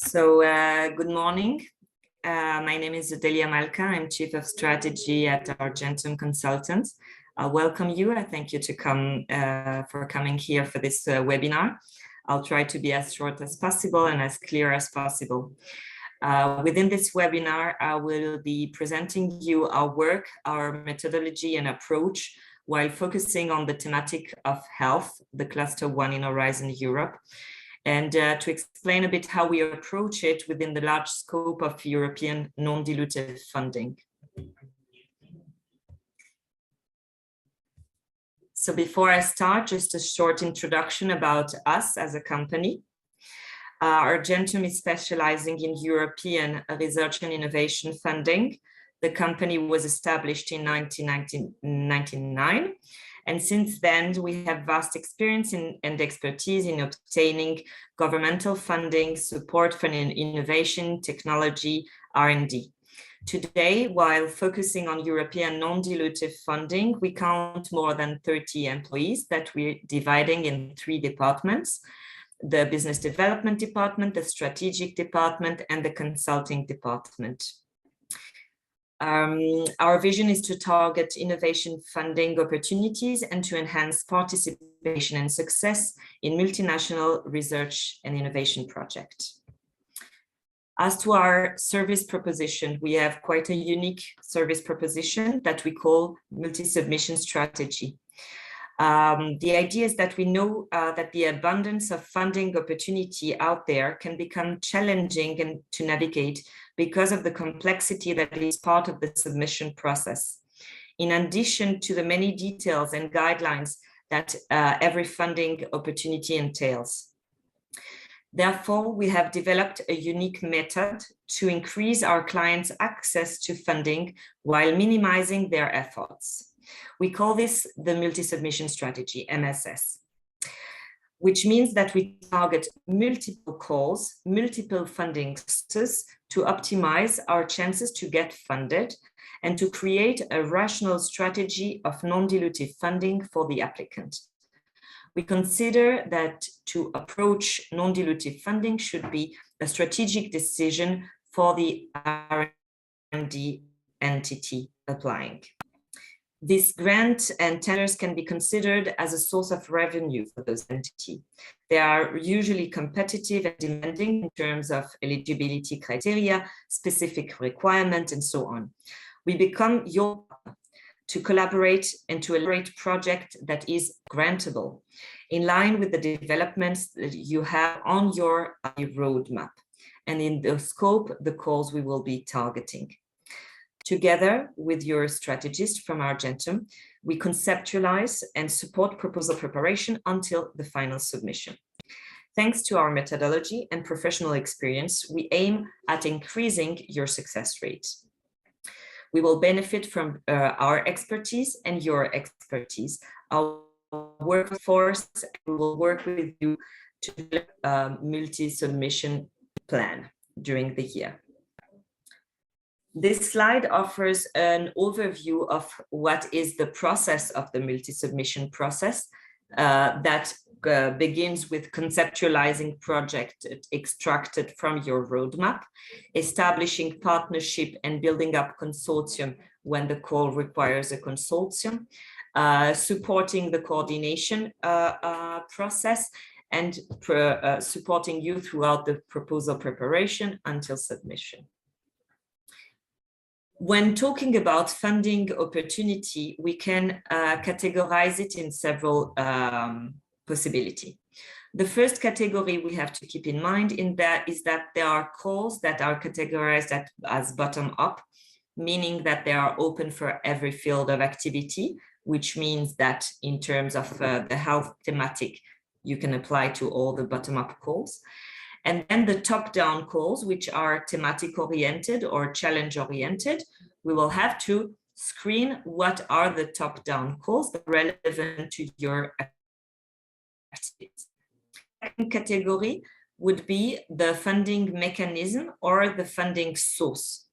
Good morning. My name is Odelia Malka. I'm Chief of Strategy at Argentum Consultants. I welcome you. I thank you for coming here for this webinar. I'll try to be as short as possible and as clear as possible. Within this webinar, I will be presenting you our work, our methodology and approach while focusing on the thematic of health, the Cluster 1 in Horizon Europe, and to explain a bit how we approach it within the large scope of European non-dilutive funding. So before I start, just a short introduction about us as a company. Argentum is specializing in European research and innovation funding. The company was established in 1999. And since then, we have vast experience and expertise in obtaining governmental funding, support for innovation, technology, R&D. Today, while focusing on European non-dilutive funding, we count more than 30 employees that we're dividing in 3 departments: the business development department, the strategic department, and the consulting department. Our vision is to target innovation funding opportunities and to enhance participation and success in multinational research and innovation projects. As to our service proposition, we have quite a unique service proposition that we call multi-submission strategy. The idea is that we know that the abundance of funding opportunity out there can become challenging and to navigate because of the complexity that is part of the submission process, in addition to the many details and guidelines that every funding opportunity entails. Therefore, we have developed a unique method to increase our clients' access to funding while minimizing their efforts. We call this the multi-submission strategy, MSS, which means that we target multiple calls, multiple funding sources to optimize our chances to get funded and to create a rational strategy of non-dilutive funding for the applicant. We consider that to approach non-dilutive funding should be a strategic decision for the R&D entity applying. This grant and tenders can be considered as a source of revenue for those entities. They are usually competitive and demanding in terms of eligibility criteria, specific requirements, and so on. We become your partner to collaborate and to elaborate a project that is grantable, in line with the developments that you have on your roadmap, and in the scope, the calls we will be targeting. Together with your strategist from Argentum, we conceptualize and support proposal preparation until the final submission. Thanks to our methodology and professional experience, we aim at increasing your success rate. We will benefit from our expertise and your expertise. Our workforce, we will work with you to develop a multi-submission plan during the year. This slide offers an overview of what is the process of the multi-submission process that begins with conceptualizing project extracted from your roadmap, establishing partnership and building up consortium when the call requires a consortium, supporting the coordination process, and supporting you throughout the proposal preparation until submission. When talking about funding opportunity, we can categorize it in several possibilities. The first category we have to keep in mind is that there are calls that are categorized as bottom-up, meaning that they are open for every field of activity, which means that in terms of the health thematic, you can apply to all the bottom-up calls. And then the top-down calls, which are thematic-oriented or challenge-oriented, we will have to screen what are the top-down calls that are relevant to your activities. The second category would be the funding mechanism or the funding source.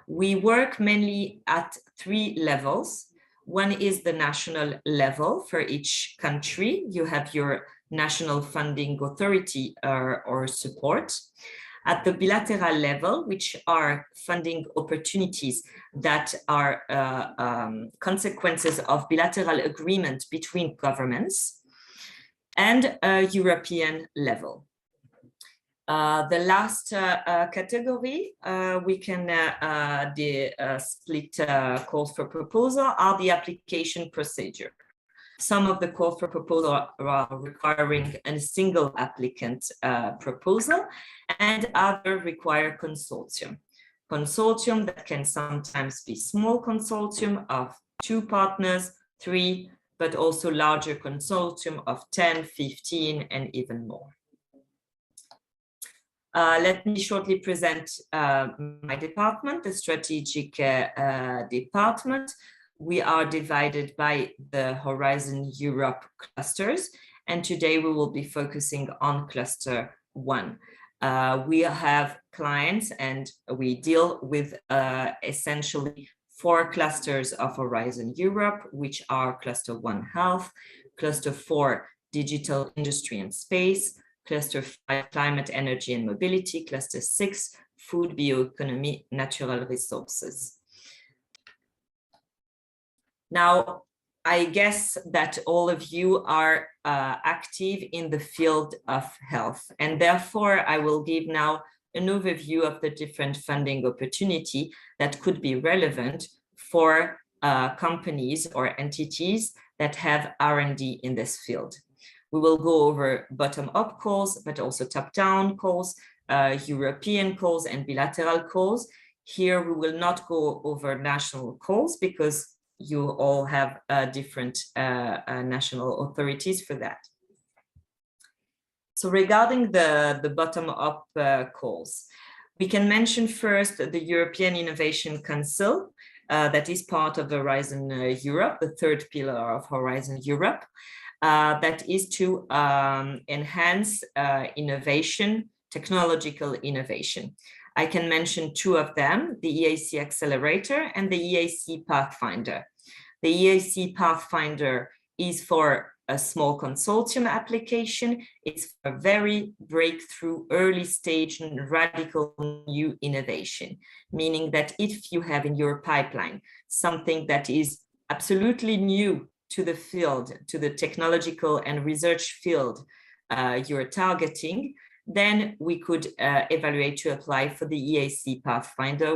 We work mainly at 3 levels. One is the national level for each country. You have your national funding authority or support. At the bilateral level, which are funding opportunities that are consequences of bilateral agreement between governments, and a European level. The last category, we can split calls for proposal are the application procedure. Some of the calls for proposal are requiring a single applicant proposal, and other require consortium. Consortium that can sometimes be small consortium of 2 partners, 3, but also larger consortium of 10, 15, and even more. Let me shortly present my department, the strategic department. We are divided by the Horizon Europe clusters, and today we will be focusing on cluster 1. We have clients and we deal with essentially 4 clusters of Horizon Europe, which are cluster 1 health, cluster 4 digital industry and space, cluster 5 climate, energy and mobility, cluster 6 food, bioeconomy, natural resources. Now, I guess that all of you are active in the field of health, and therefore I will give now an overview of the different funding opportunity that could be relevant for companies or entities that have R&D in this field. We will go over bottom-up calls, but also top-down calls, European calls, and bilateral calls. Here we will not go over national calls because you all have different national authorities for that. So regarding the bottom-up calls, we can mention first the European Innovation Council, that is part of Horizon Europe, the 3rd pillar of Horizon Europe, that is to enhance innovation, technological innovation. I can mention 2 of them, the EAC Accelerator and the EAC Pathfinder. The EAC Pathfinder is for a small consortium application. It's a very breakthrough, early stage and radical new innovation, meaning that if you have in your pipeline something that is absolutely new to the field, to the technological and research field you're targeting, then we could evaluate to apply for the EAC Pathfinder,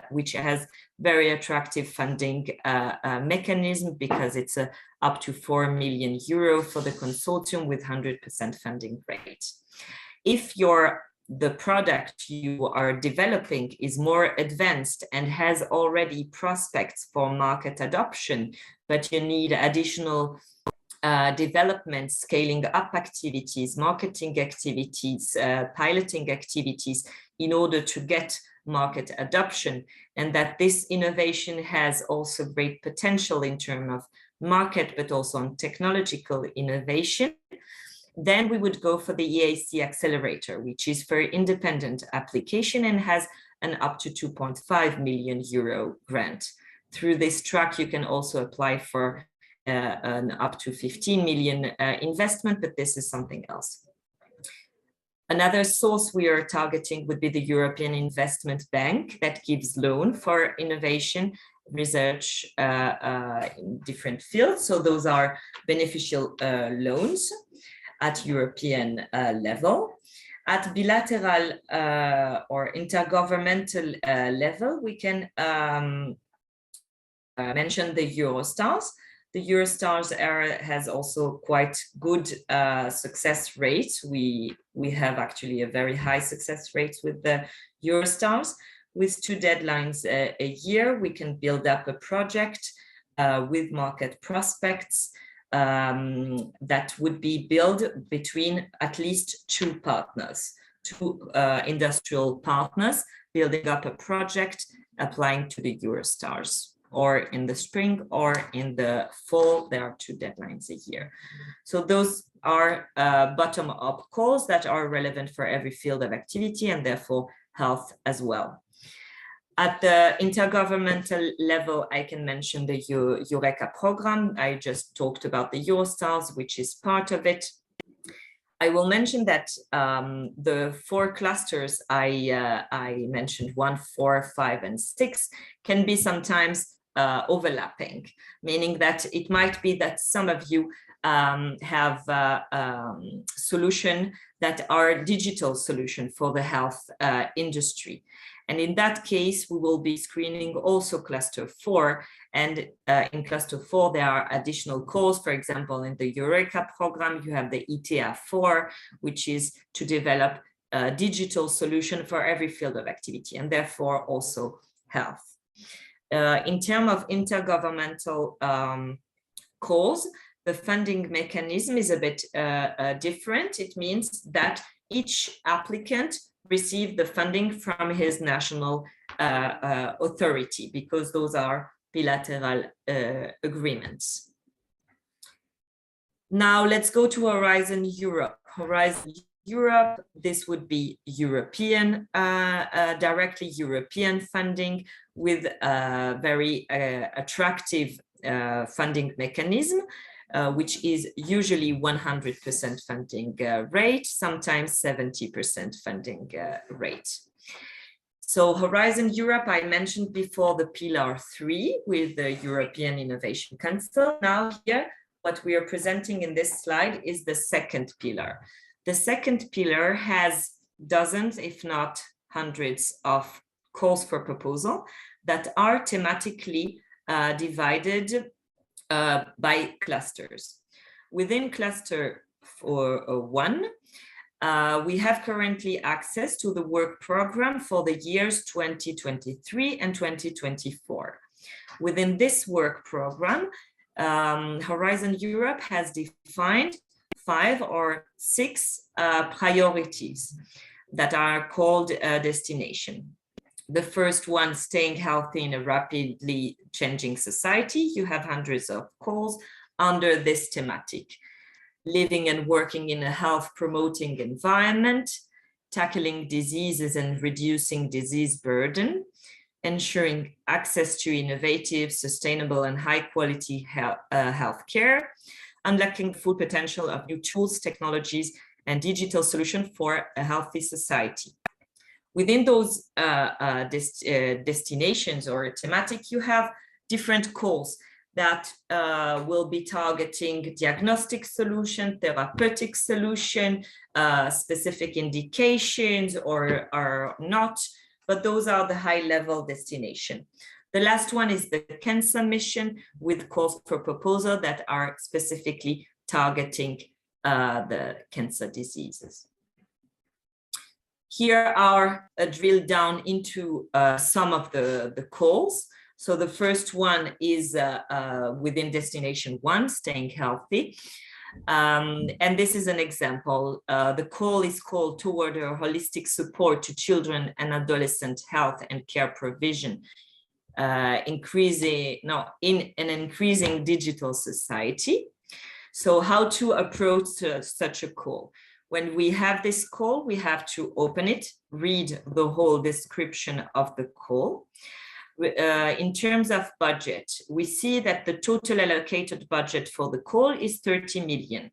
which has very attractive funding mechanism because it's up to 4 million euro for the consortium with 100% funding rate. If the product you are developing is more advanced and has already prospects for market adoption, but you need additional development, scaling up activities, marketing activities, piloting activities in order to get market adoption, and that this innovation has also great potential in terms of market, but also on technological innovation, then we would go for the EAC Accelerator, which is for independent application and has an up to 2.5 million euro grant. Through this track, you can also apply for an up to 15 million investment, but this is something else. Another source we are targeting would be the European Investment Bank that gives loan for innovation research in different fields. So those are beneficial loans at European level. At bilateral or intergovernmental level, we can mention the Eurostars. The Eurostars area has also quite good success rates. We have actually a very high success rates with the Eurostars. With 2 deadlines a year, we can build up a project with market prospects that would be built between at least 2 partners, 2 industrial partners, building up a project, applying to the Eurostars. Or in the spring or in the fall, there are 2 deadlines a year. So those are bottom-up calls that are relevant for every field of activity and therefore health as well. At the intergovernmental level, I can mention the Eureka program. I just talked about the Eurostars, which is part of it. I will mention that the 4 clusters I mentioned, 1, 4, 5, and 6, can be sometimes overlapping, meaning that it might be that some of you have solutions that are digital solution for the health industry. And in that case, we will be screening also cluster 4. And in cluster 4, there are additional calls. For example, in the Eureka program, you have the ITEA 4, which is to develop a digital solution for every field of activity, and therefore also health. In terms of intergovernmental calls, the funding mechanism is a bit different. It means that each applicant receive the funding from his national authority, because those are bilateral agreements. Now let's go to Horizon Europe. Horizon Europe, this would be European, directly European funding with a very attractive funding mechanism, which is usually 100% funding rate, sometimes 70% funding rate. So Horizon Europe, I mentioned before the pillar 3 with the European Innovation Council. Now here, what we are presenting in this slide is the second pillar. The second pillar has dozens, if not hundreds, of calls for proposal that are thematically divided by clusters. Within cluster 1, we have currently access to the work program for the years 2023 and 2024. Within this work program, Horizon Europe has defined 5 or 6 priorities that are called destination. The first one, staying healthy in a rapidly changing society. You have hundreds of calls under this thematic. Living and working in a health promoting environment, tackling diseases and reducing disease burden, ensuring access to innovative, sustainable, and high quality healthcare, unlocking the full potential of new tools, technologies, and digital solutions for a healthy society. Within those destinations or thematic, you have different calls that will be targeting diagnostic solution, therapeutic solution, specific indications or not, but those are the high-level destination. The last one is the cancer mission with calls for proposal that are specifically targeting the cancer diseases. Here are a drill down into some of the calls. So the first one is within destination 1, staying healthy. And this is an example. The call is called toward a holistic support to children and adolescent health and care provision, in an increasing digital society. So how to approach such a call? When we have this call, we have to open it, read the whole description of the call. In terms of budget, we see that the total allocated budget for the call is 30 million.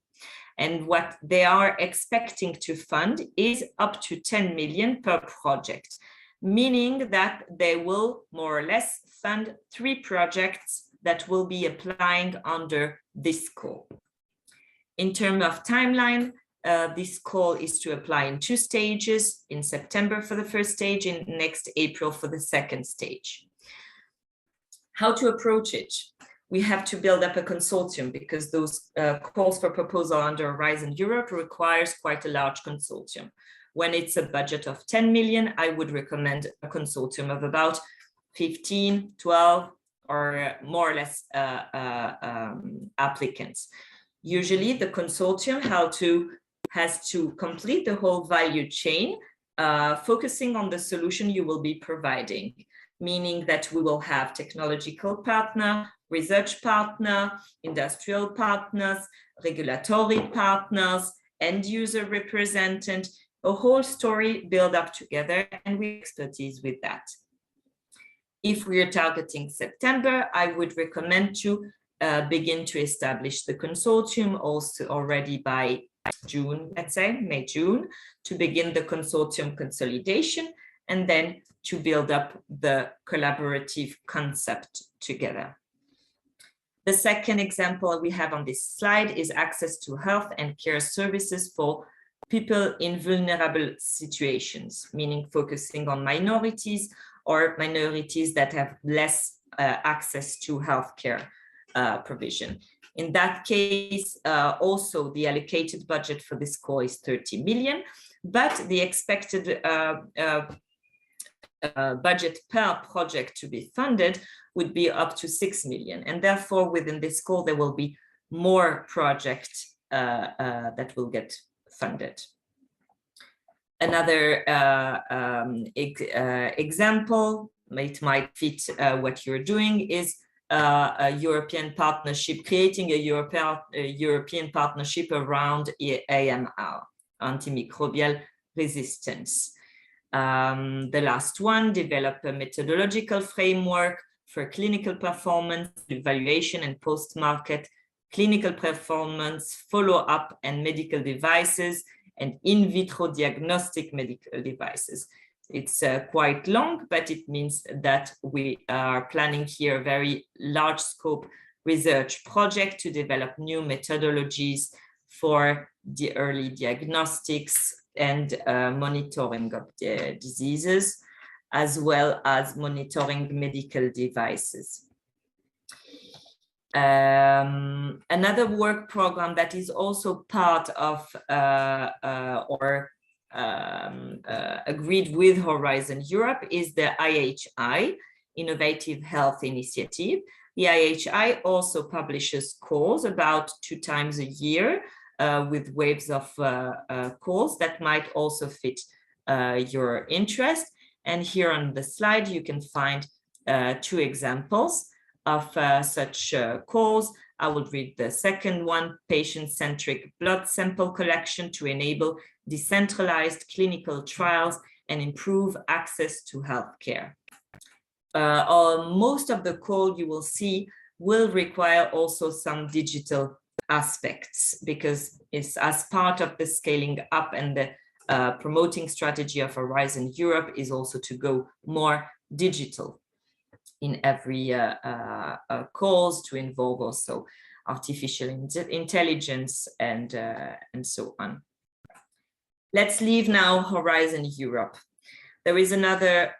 And what they are expecting to fund is up to 10 million per project, meaning that they will more or less fund 3 projects that will be applying under this call. In terms of timeline, this call is to apply in 2 stages, in September for the first stage, in next April for the second stage. How to approach it? We have to build up a consortium because those calls for proposal under Horizon Europe requires quite a large consortium. When it's a budget of 10 million, I would recommend a consortium of about 15, 12, or more or less applicants. Usually the consortium has to complete the whole value chain, focusing on the solution you will be providing, meaning that we will have technological partner, research partner, industrial partners, regulatory partners, end user representative, a whole story built up together, and we expertise with that. If we are targeting September, I would recommend to begin to establish the consortium also already by June, let's say, May, June, to begin the consortium consolidation and then to build up the collaborative concept together. The second example we have on this slide is access to health and care services for people in vulnerable situations, meaning focusing on minorities or minorities that have less access to healthcare provision. In that case, also the allocated budget for this call is 30 million, but the expected budget per project to be funded would be up to 6 million. And therefore, within this call, there will be more projects that will get funded. Another example, it might fit what you're doing, is a European partnership, creating a European partnership around AMR, antimicrobial resistance. The last one, develop a methodological framework for clinical performance, evaluation and post-market clinical performance, follow-up and medical devices, and in vitro diagnostic medical devices. It's quite long, but it means that we are planning here a very large scope research project to develop new methodologies for the early diagnostics and monitoring of the diseases, as well as monitoring medical devices. Another work program that is also part of agreed with Horizon Europe is the IHI, Innovative Health Initiative. The IHI also publishes calls about 2 times a year with waves of calls that might also fit your interest. And here on the slide, you can find 2 examples of such calls. I will read the second one: patient-centric blood sample collection to enable decentralized clinical trials and improve access to healthcare. Most of the call you will see will require also some digital aspects, because it's as part of the scaling up and the promoting strategy of Horizon Europe is also to go more digital in every calls, to involve also artificial intelligence and so on. Let's leave now Horizon Europe. There is another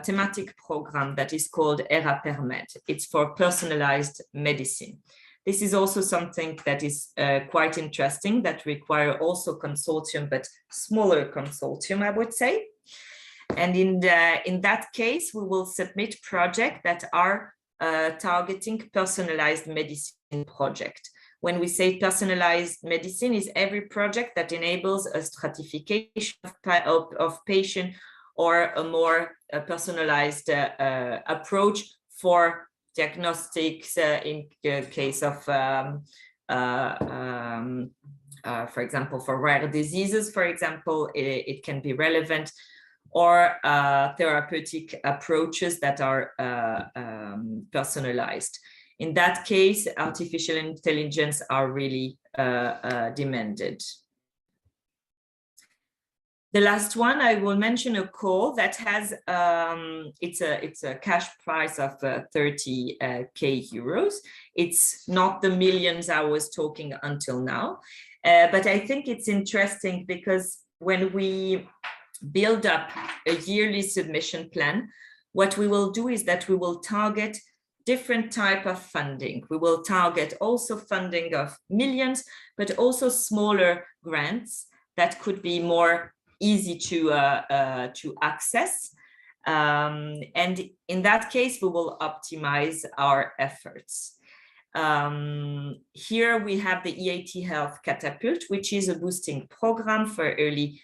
thematic program that is called ERA Permed. It's for personalized medicine. This is also something that is quite interesting, that require also consortium, but smaller consortium, I would say. And in that case, we will submit projects that are targeting personalized medicine project. When we say personalized medicine, is every project that enables a stratification of patient or a more personalized approach for diagnostics in case of, for example, for rare diseases, for example, it can be relevant, or therapeutic approaches that are personalized. In that case, artificial intelligence are really demanded. The last one, I will mention a call that has, it's a cash price of 30K euros. It's not the millions I was talking until now, but I think it's interesting because when we build up a yearly submission plan, what we will do is that we will target different type of funding. We will target also funding of millions, but also smaller grants that could be more easy to access. And in that case, we will optimize our efforts. Here we have the EAT Health Catapult, which is a boosting program for early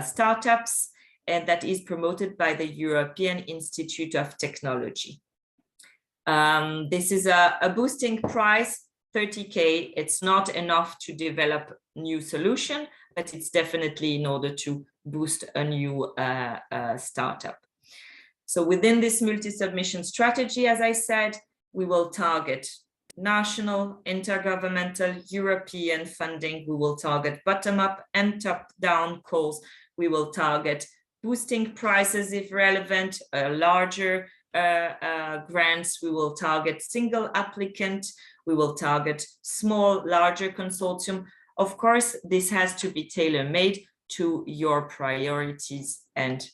startups, and that is promoted by the European Institute of Technology. This is a boosting price, 30K. It's not enough to develop new solution, but it's definitely in order to boost a new startup. So within this multi-submission strategy, as I said, we will target national, intergovernmental, European funding. We will target bottom-up and top-down calls. We will target boosting prices if relevant, larger grants. We will target single applicant. We will target small, larger consortium. Of course, this has to be tailor-made to your priorities and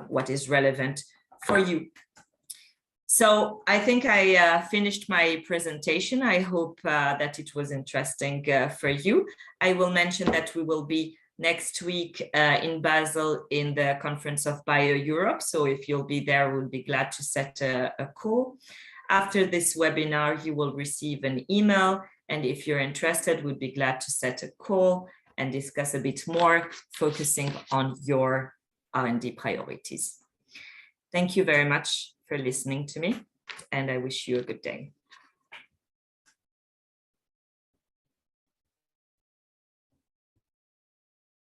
what is relevant for you. So I think I finished my presentation. I hope that it was interesting for you. I will mention that we will be next week in Basel in the conference of Bio-Europe. So if you'll be there, we'll be glad to set a call. After this webinar, you will receive an email. And if you're interested, we'd be glad to set a call and discuss a bit more, focusing on your R&D priorities. Thank you very much for listening to me, and I wish you a good day.